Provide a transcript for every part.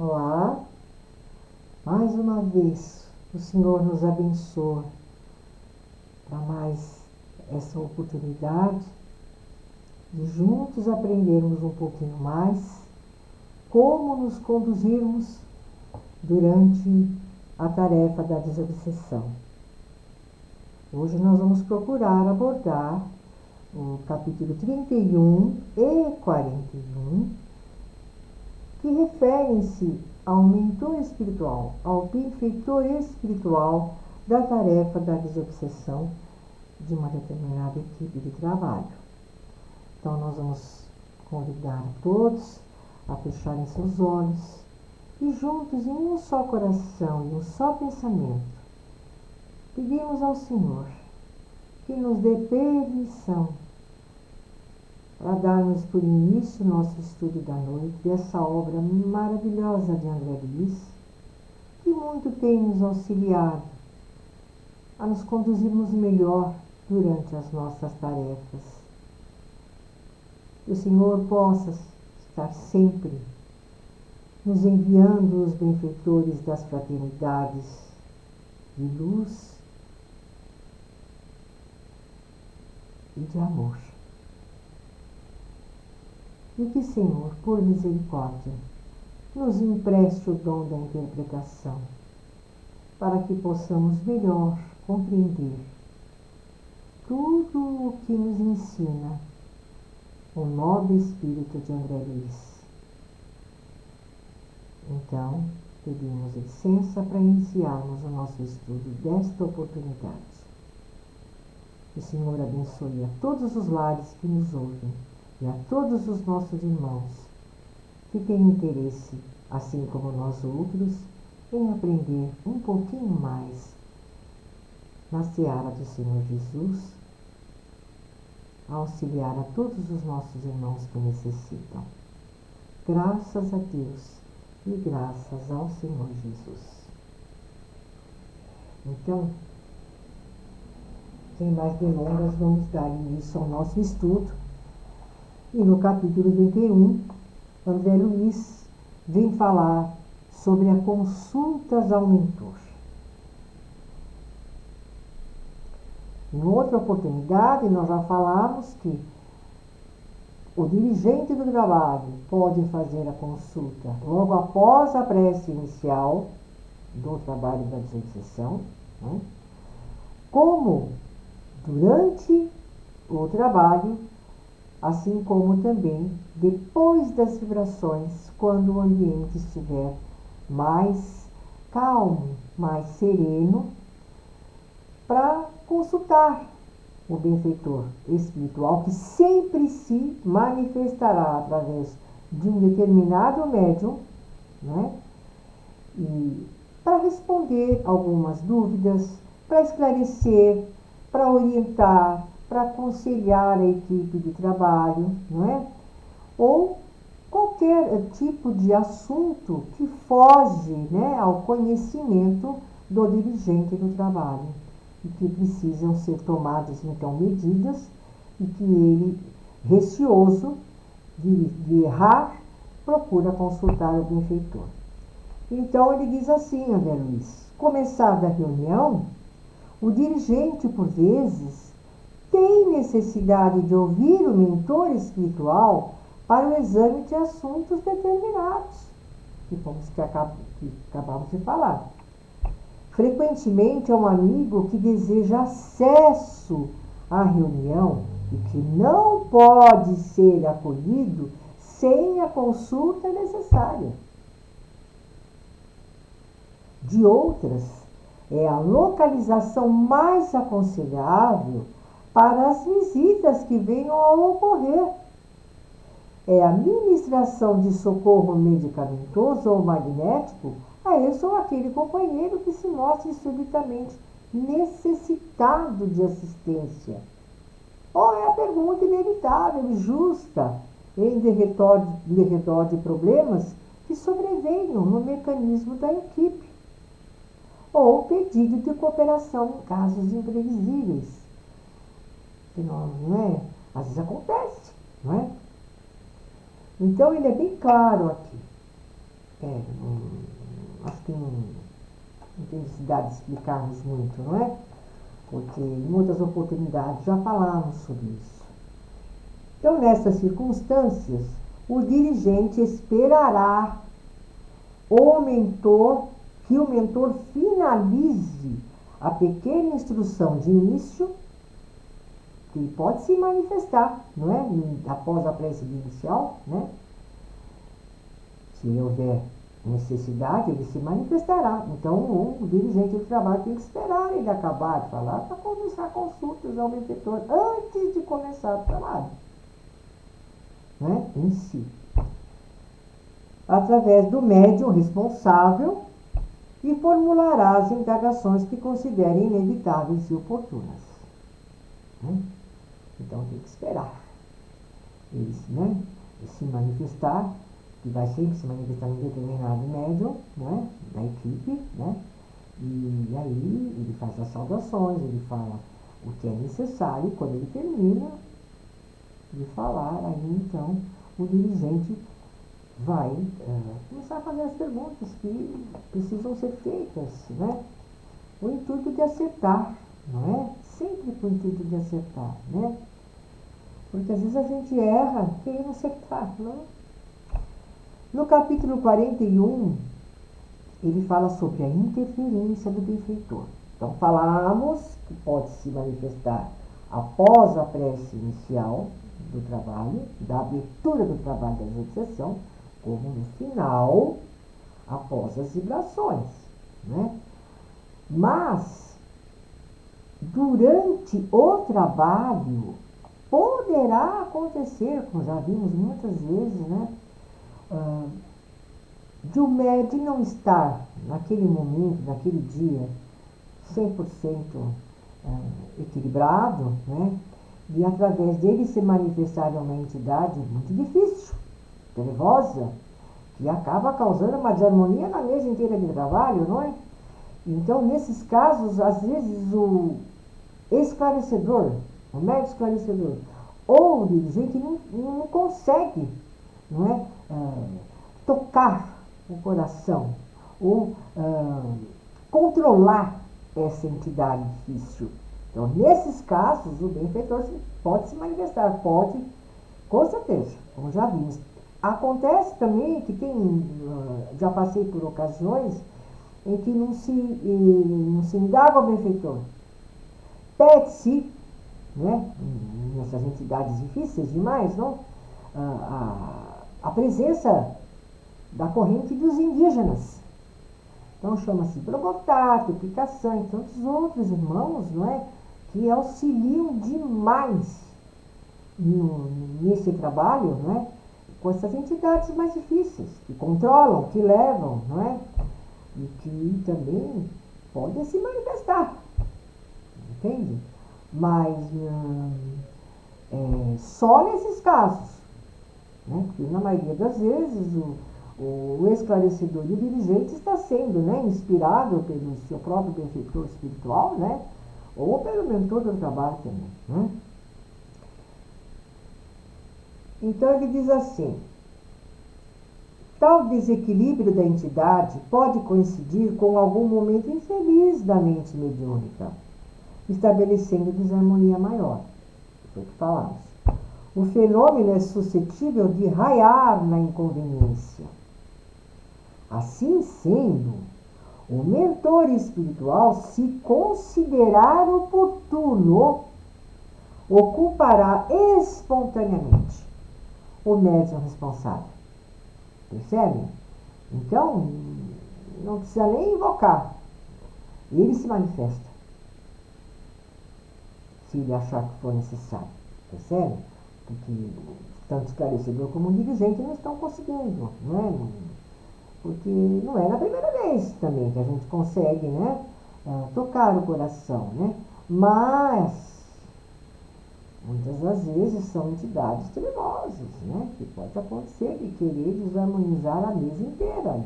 Olá, mais uma vez o Senhor nos abençoa para mais essa oportunidade de juntos aprendermos um pouquinho mais como nos conduzirmos durante a tarefa da desobsessão. Hoje nós vamos procurar abordar o capítulo 31 e 41, que referem-se ao mentor espiritual, ao benfeitor espiritual da tarefa da desobsessão de uma determinada equipe de trabalho. Então nós vamos convidar a todos a fecharem seus olhos e juntos em um só coração e um só pensamento, pedimos ao Senhor que nos dê permissão para darmos por início nosso estudo da noite dessa obra maravilhosa de André Luiz, que muito tem nos auxiliado a nos conduzirmos melhor durante as nossas tarefas. Que o Senhor possa estar sempre nos enviando os benfeitores das fraternidades de luz e de amor. E que, Senhor, por misericórdia, nos empreste o dom da interpretação, para que possamos melhor compreender tudo o que nos ensina o nobre espírito de André Luiz. Então, pedimos licença para iniciarmos o nosso estudo desta oportunidade. Que o Senhor abençoe a todos os lares que nos ouvem e a todos os nossos irmãos que têm interesse, assim como nós outros, em aprender um pouquinho mais na seara do Senhor Jesus, a auxiliar a todos os nossos irmãos que necessitam. Graças a Deus e graças ao Senhor Jesus. Então, sem mais delongas, vamos dar início ao nosso estudo. E no capítulo 31, André Luiz vem falar sobre as consultas ao mentor. Em outra oportunidade, nós já falamos que o dirigente do trabalho pode fazer a consulta logo após a prece inicial do trabalho da desobsessão, né? Como durante o trabalho, assim como também depois das vibrações, quando o ambiente estiver mais calmo, mais sereno, para consultar o benfeitor espiritual, que sempre se manifestará através de um determinado médium, né? E para responder algumas dúvidas, para esclarecer, para orientar, para aconselhar a equipe de trabalho, não é? Ou qualquer tipo de assunto que foge, né, ao conhecimento do dirigente do trabalho e que precisam ser tomadas, então, medidas e que ele, receoso de errar, procura consultar o benfeitor. Então, ele diz assim, André Luiz: começada a reunião, o dirigente, por vezes, tem necessidade de ouvir o mentor espiritual para o exame de assuntos determinados, que acabamos de falar. Frequentemente é um amigo que deseja acesso à reunião e que não pode ser acolhido sem a consulta necessária. De outras, é a localização mais aconselhável para as visitas que venham a ocorrer. É a ministração de socorro medicamentoso ou magnético a esse ou aquele companheiro que se mostre subitamente necessitado de assistência. Ou é a pergunta inevitável e justa em derredor de problemas que sobrevenham no mecanismo da equipe. Ou pedido de cooperação em casos imprevisíveis. Que não é? Às vezes acontece, não é? Então ele é bem claro aqui. Acho que não tem necessidade de explicarmos muito, não é? Porque em muitas oportunidades já falamos sobre isso. Então, nessas circunstâncias, o dirigente esperará que o mentor finalize a pequena instrução de início, que pode se manifestar, não é? Após a prece inicial, né? Se houver necessidade, ele se manifestará. Então, o dirigente do trabalho tem que esperar ele acabar de falar para começar consultas ao benfeitor antes de começar o trabalho, né? Em si. Através do médium responsável, e formulará as indagações que considere inevitáveis e oportunas. Né? Então tem que esperar ele, né, se manifestar, que vai sempre se manifestar em determinado médium, né, da equipe, né, e aí ele faz as saudações, ele fala o que é necessário, e quando ele termina de falar, aí então o dirigente vai começar a fazer as perguntas que precisam ser feitas, né? O intuito de acertar, não é? Sempre com o intuito de acertar, né? Porque às vezes a gente erra querendo acertar, não? No capítulo 41, ele fala sobre a interferência do benfeitor. Então, falamos que pode se manifestar após a prece inicial do trabalho, da abertura do trabalho da exorcização, como no final, após as vibrações, né? Mas, durante o trabalho, poderá acontecer, como já vimos muitas vezes, né? De não estar naquele momento, naquele dia, 100% equilibrado, né? E através dele se manifestar uma entidade muito difícil, nervosa, que acaba causando uma desarmonia na mesa inteira de trabalho, não é? Então, nesses casos, às vezes o esclarecedor, o médico esclarecedor, ou o dirigente não consegue, não é, tocar o coração, ou controlar essa entidade difícil. Então, nesses casos, o benfeitor pode se manifestar, pode, com certeza, como já vimos. Acontece também que já passei por ocasiões em que não se indaga ao benfeitor. Pede-se, né, nessas entidades difíceis demais, não? A presença da corrente dos indígenas. Então chama-se Brogotato, Picação e tantos outros irmãos, não é? Que auxiliam demais nesse trabalho, não é? Com essas entidades mais difíceis, que controlam, que levam, não é? E que também podem se manifestar, entende? Mas só nesses casos, né? Porque na maioria das vezes o esclarecedor e o dirigente está sendo, né, inspirado pelo seu próprio benfeitor espiritual, né? Ou pelo mentor do trabalho também, né? Então ele diz assim: tal desequilíbrio da entidade pode coincidir com algum momento infeliz da mente mediúnica, estabelecendo desarmonia maior. Foi o que falamos. O fenômeno é suscetível de raiar na inconveniência. Assim sendo, o mentor espiritual, se considerar oportuno, ocupará espontaneamente o médium responsável. Percebe? Então, não precisa nem invocar. Ele se manifesta, se ele achar que for necessário. Percebe? Porque tanto esclarecedor como o dirigente não estão conseguindo, não é? Porque não é na primeira vez também que a gente consegue, né, tocar o coração, né? Mas muitas das vezes são entidades teimosas, né? Que pode acontecer de querer desarmonizar a mesa inteira.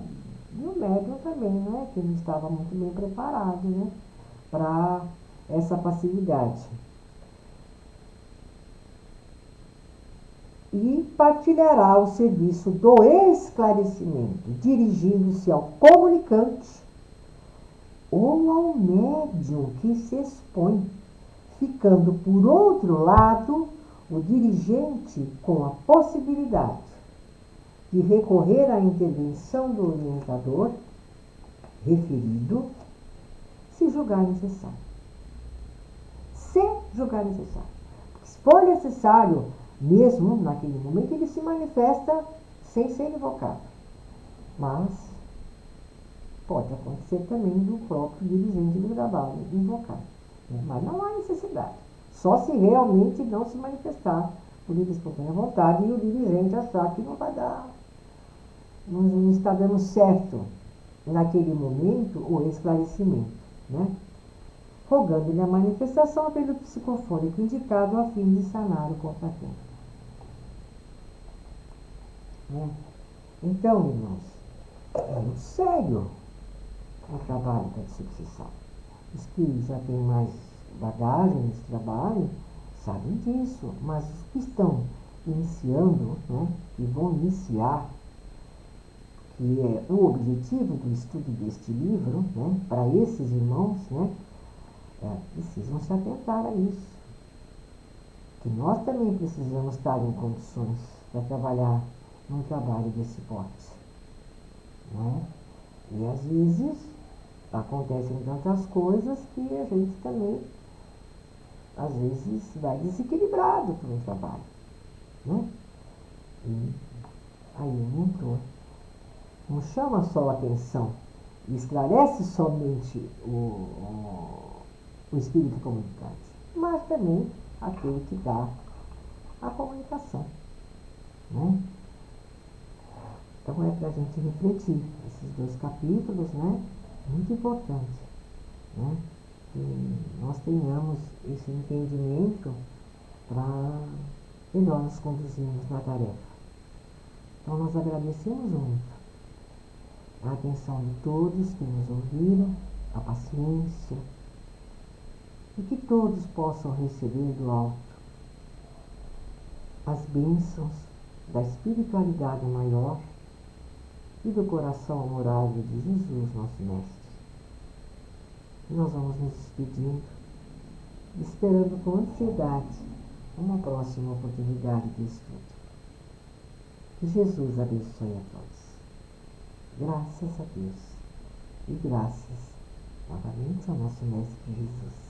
E o médium também, né? Que não estava muito bem preparado, né? Para essa passividade. e partilhará o serviço do esclarecimento, dirigindo-se ao comunicante ou ao médium que se expõe, ficando, por outro lado, o dirigente com a possibilidade de recorrer à intervenção do orientador referido, se julgar necessário. Se julgar necessário. Se for necessário, mesmo naquele momento, ele se manifesta sem ser invocado. Mas pode acontecer também do próprio dirigente do trabalho invocar. Mas não há necessidade. Só se realmente não se manifestar por livre e espontânea vontade e o dirigente achar que não vai dar, não está dando certo naquele momento o esclarecimento, né? Rogando-lhe a manifestação pelo psicofônico indicado a fim de sanar o contratempo. Né? Então, irmãos, é muito sério o trabalho da sucessão. Os que já têm mais bagagem nesse trabalho sabem disso, mas os que estão iniciando, né, e vão iniciar, que é o objetivo do estudo deste livro, né, para esses irmãos, né, precisam se atentar a isso. Que nós também precisamos estar em condições para trabalhar num trabalho desse porte. Né? E às vezes acontecem tantas coisas que a gente também, às vezes, vai desequilibrado para um trabalho. Né? E aí o mentor não chama só a atenção e esclarece somente o espírito comunicante, mas também aquele que dá a comunicação. Né? Então é para a gente refletir esses 2 capítulos, né? Muito importante, né? Que nós tenhamos esse entendimento para melhor nos conduzirmos na tarefa. Então nós agradecemos muito a atenção de todos que nos ouviram, a paciência, e que todos possam receber do alto as bênçãos da espiritualidade maior e do coração amorável de Jesus, nosso Mestre. E nós vamos nos despedindo, esperando com ansiedade uma próxima oportunidade de estudo. Que Jesus abençoe a todos. Graças a Deus e graças novamente ao nosso Mestre Jesus.